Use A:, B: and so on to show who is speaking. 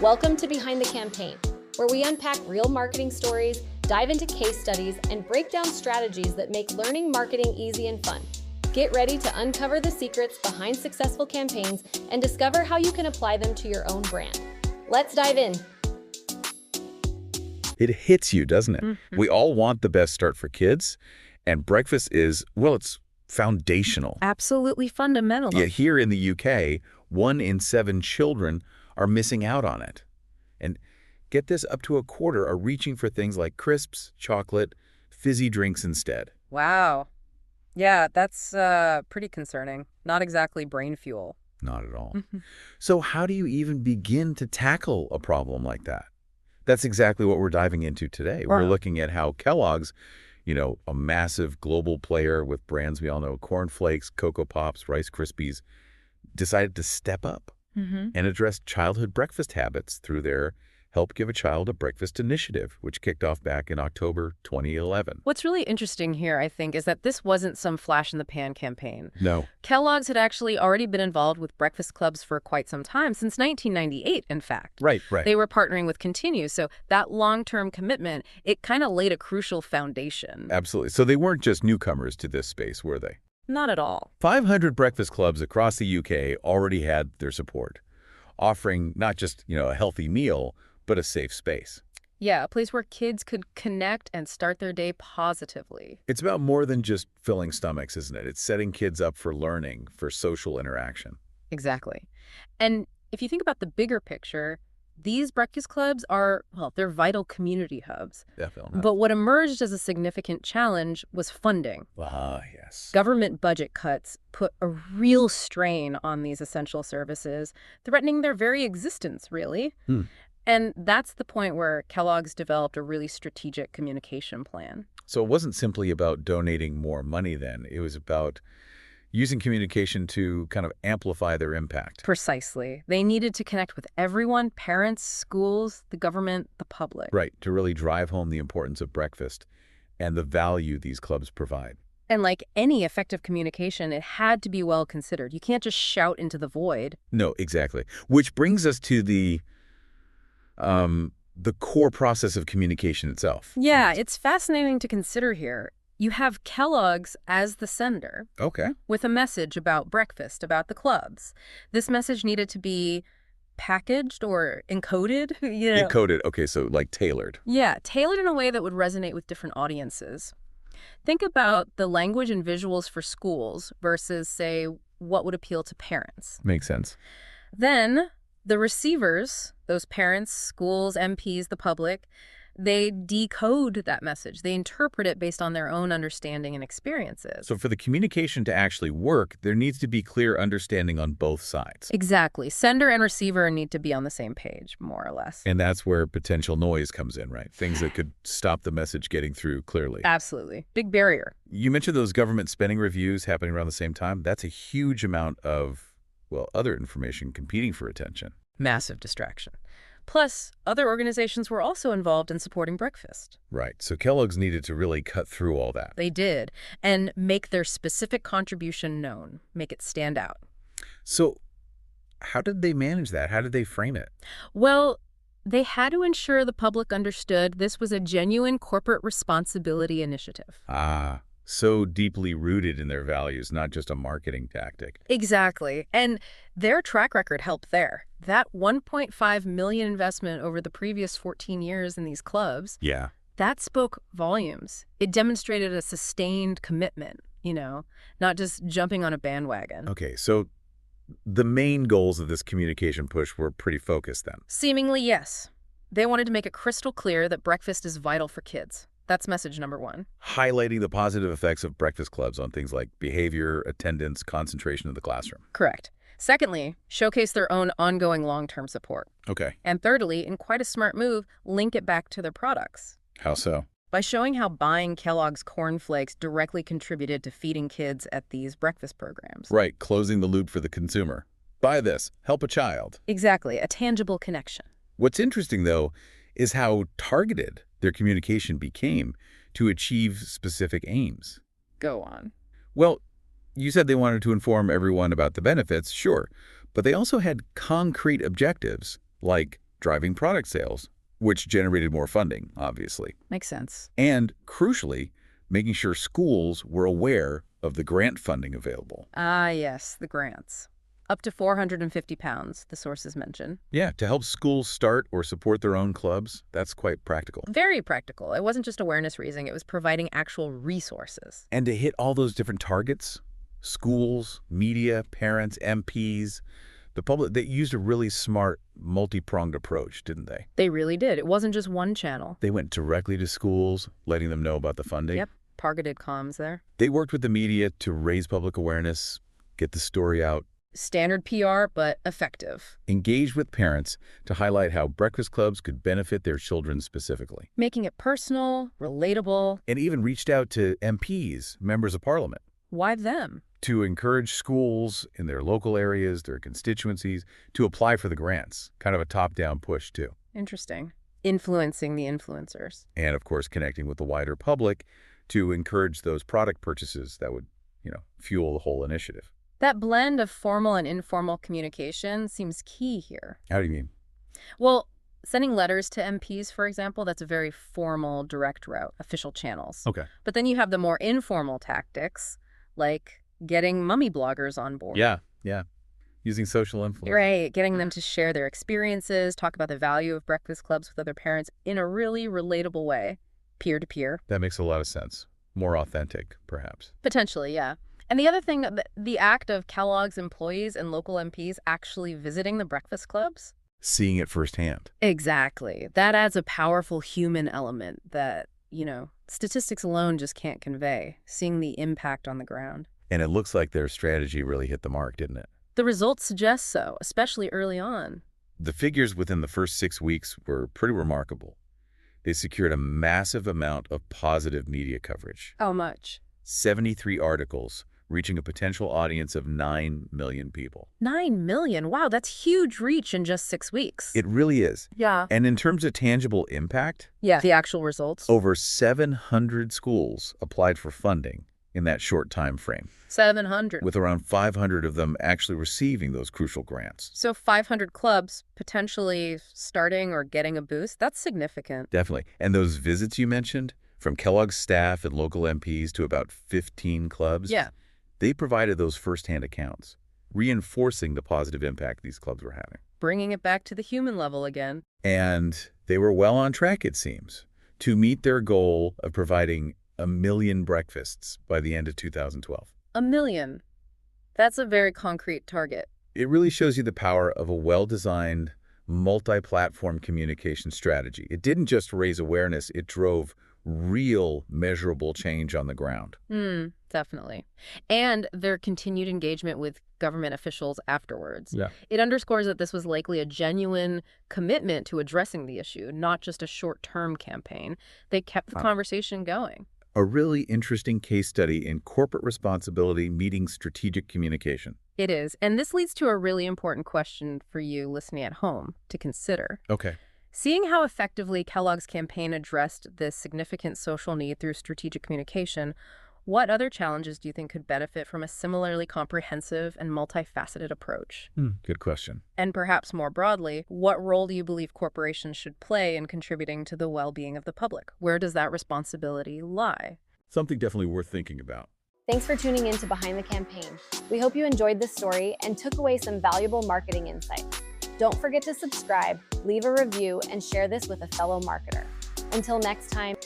A: Welcome to Behind the Campaign, where we unpack real marketing stories, dive into case studies, and break down strategies that make learning marketing easy and fun. Get ready to uncover the secrets behind successful campaigns and discover how you can apply them to your own brand. Let's dive in.
B: It hits you, doesn't it? We all want the best start for kids, and breakfast is, well, it's foundational.
C: Absolutely fundamental.
B: Yet here in the UK, 1 in 7 children are missing out on it. And get this, up to a quarter are reaching for things like crisps, chocolate, fizzy drinks instead.
C: Wow. Yeah, that's pretty concerning. Not exactly brain fuel.
B: Not at all. So how do you even begin to tackle a problem like that? That's exactly what we're diving into today.
C: Wow.
B: We're looking at how Kellogg's, a massive global player with brands we all know, Corn Flakes, Cocoa Pops, Rice Krispies, decided to step up and address childhood breakfast habits through their Help Give a Child a Breakfast initiative, which kicked off back in October 2011.
C: What's really interesting here, I think, is that this wasn't some flash-in-the-pan campaign.
B: No.
C: Kellogg's had actually already been involved with breakfast clubs for quite some time, since 1998, in fact.
B: Right.
C: They were partnering with Continue, so that long-term commitment, it kind of laid a crucial foundation.
B: Absolutely. So they weren't just newcomers to this space, were they?
C: Not at all.
B: 500 breakfast clubs across the UK already had their support, offering not just, a healthy meal, but a safe space.
C: Yeah, a place where kids could connect and start their day positively.
B: It's about more than just filling stomachs, isn't it? It's setting kids up for learning, for social interaction.
C: Exactly. And if you think about the bigger picture, these breakfast clubs are, well, they're vital community hubs.
B: Definitely.
C: But what emerged as a significant challenge was funding.
B: Yes.
C: Government budget cuts put a real strain on these essential services, threatening their very existence, really. And that's the point where Kellogg's developed a really strategic communication plan.
B: So it wasn't simply about donating more money then. It was about using communication to kind of amplify their impact.
C: Precisely. They needed to connect with everyone, parents, schools, the government, the public.
B: Right, to really drive home the importance of breakfast and the value these clubs provide.
C: And like any effective communication, it had to be well considered. You can't just shout into the void.
B: No, exactly. Which brings us to the core process of communication itself.
C: Yeah, it's fascinating to consider here. You have Kellogg's as the sender.
B: Okay.
C: With a message about breakfast, about the clubs. This message needed to be packaged or encoded.
B: Encoded. Okay, so like tailored.
C: Yeah, tailored in a way that would resonate with different audiences. Think about the language and visuals for schools versus, say, what would appeal to parents.
B: Makes sense.
C: Then the receivers, those parents, schools, MPs, the public, they decode that message. They interpret it based on their own understanding and experiences.
B: So for the communication to actually work, there needs to be clear understanding on both sides.
C: Exactly. Sender and receiver need to be on the same page, more or less.
B: And that's where potential noise comes in, right? Things that could stop the message getting through clearly.
C: Absolutely. Big barrier.
B: You mentioned those government spending reviews happening around the same time. That's a huge amount of, other information competing for attention.
C: Massive distraction. Plus, other organizations were also involved in supporting breakfast.
B: Right. So Kellogg's needed to really cut through all that.
C: They did, and make their specific contribution known, make it stand out.
B: So how did they manage that? How did they frame it?
C: Well, they had to ensure the public understood this was a genuine corporate responsibility initiative.
B: So deeply rooted in their values, not just a marketing tactic.
C: Exactly. And their track record helped there. That $1.5 million investment over the previous 14 years in these clubs,
B: Yeah.
C: that spoke volumes. It demonstrated a sustained commitment, not just jumping on a bandwagon.
B: Okay, so the main goals of this communication push were pretty focused then.
C: Seemingly, yes. They wanted to make it crystal clear that breakfast is vital for kids. That's message number one.
B: Highlighting the positive effects of breakfast clubs on things like behavior, attendance, concentration in the classroom.
C: Correct. Secondly, showcase their own ongoing long-term support.
B: Okay.
C: And thirdly, in quite a smart move, link it back to their products.
B: How so?
C: By showing how buying Kellogg's Corn Flakes directly contributed to feeding kids at these breakfast programs.
B: Right, closing the loop for the consumer. Buy this, help a child.
C: Exactly, a tangible connection.
B: What's interesting, though, is how targeted their communication became to achieve specific aims.
C: Go on.
B: Well, you said they wanted to inform everyone about the benefits, sure, but they also had concrete objectives, like driving product sales, which generated more funding, obviously.
C: Makes sense.
B: And, crucially, making sure schools were aware of the grant funding available.
C: Ah, yes, the grants. Up to £450, the sources mention.
B: Yeah, to help schools start or support their own clubs, that's quite practical.
C: Very practical. It wasn't just awareness raising, it was providing actual resources.
B: And to hit all those different targets, schools, media, parents, MPs, the public, they used a really smart, multi-pronged approach, didn't they?
C: They really did. It wasn't just one channel.
B: They went directly to schools, letting them know about the funding.
C: Yep, targeted comms there.
B: They worked with the media to raise public awareness, get the story out.
C: Standard PR, but effective.
B: Engaged with parents to highlight how breakfast clubs could benefit their children specifically.
C: Making it personal, relatable.
B: And even reached out to MPs, members of parliament.
C: Why them?
B: To encourage schools in their local areas, their constituencies, to apply for the grants. Kind of a top-down push, too.
C: Interesting. Influencing the influencers.
B: And, of course, connecting with the wider public to encourage those product purchases that would, fuel the whole initiative.
C: That blend of formal and informal communication seems key here.
B: How do you mean?
C: Well, sending letters to MPs, for example, that's a very formal, direct route, official channels.
B: Okay.
C: But then you have the more informal tactics, like getting mummy bloggers on board.
B: Yeah. Using social influence.
C: Right, getting them to share their experiences, talk about the value of breakfast clubs with other parents in a really relatable way, peer-to-peer.
B: That makes a lot of sense. More authentic, perhaps.
C: Potentially, yeah. And the other thing, the act of Kellogg's employees and local MPs actually visiting the breakfast clubs.
B: Seeing it firsthand.
C: Exactly. That adds a powerful human element that, statistics alone just can't convey, seeing the impact on the ground.
B: And it looks like their strategy really hit the mark, didn't it?
C: The results suggest so, especially early on.
B: The figures within the first 6 weeks were pretty remarkable. They secured a massive amount of positive media coverage.
C: How much?
B: 73 articles, reaching a potential audience of 9 million people.
C: 9 million? Wow, that's huge reach in just 6 weeks.
B: It really is.
C: Yeah.
B: And in terms of tangible impact,
C: Yeah, the actual results.
B: over 700 schools applied for funding in that short time frame,
C: 700.
B: with around 500 of them actually receiving those crucial grants.
C: So 500 clubs potentially starting or getting a boost. That's significant.
B: Definitely. And those visits you mentioned, from Kellogg's staff and local MPs to about 15 clubs,
C: Yeah.
B: they provided those firsthand accounts, reinforcing the positive impact these clubs were having.
C: Bringing it back to the human level again.
B: And they were well on track, it seems, to meet their goal of providing 1 million breakfasts by the end of 2012.
C: 1 million. That's a very concrete target.
B: It really shows you the power of a well-designed, multi-platform communication strategy. It didn't just raise awareness, it drove real, measurable change on the ground.
C: Definitely. And their continued engagement with government officials afterwards.
B: Yeah.
C: It underscores that this was likely a genuine commitment to addressing the issue, not just a short-term campaign. They kept the conversation going.
B: A really interesting case study in corporate responsibility meeting strategic communication.
C: It is. And this leads to a really important question for you listening at home to consider.
B: Okay.
C: Seeing how effectively Kellogg's campaign addressed this significant social need through strategic communication, what other challenges do you think could benefit from a similarly comprehensive and multifaceted approach?
B: Good question.
C: And perhaps more broadly, what role do you believe corporations should play in contributing to the well-being of the public? Where does that responsibility lie?
B: Something definitely worth thinking about.
A: Thanks for tuning in to Behind the Campaign. We hope you enjoyed this story and took away some valuable marketing insights. Don't forget to subscribe, leave a review, and share this with a fellow marketer. Until next time,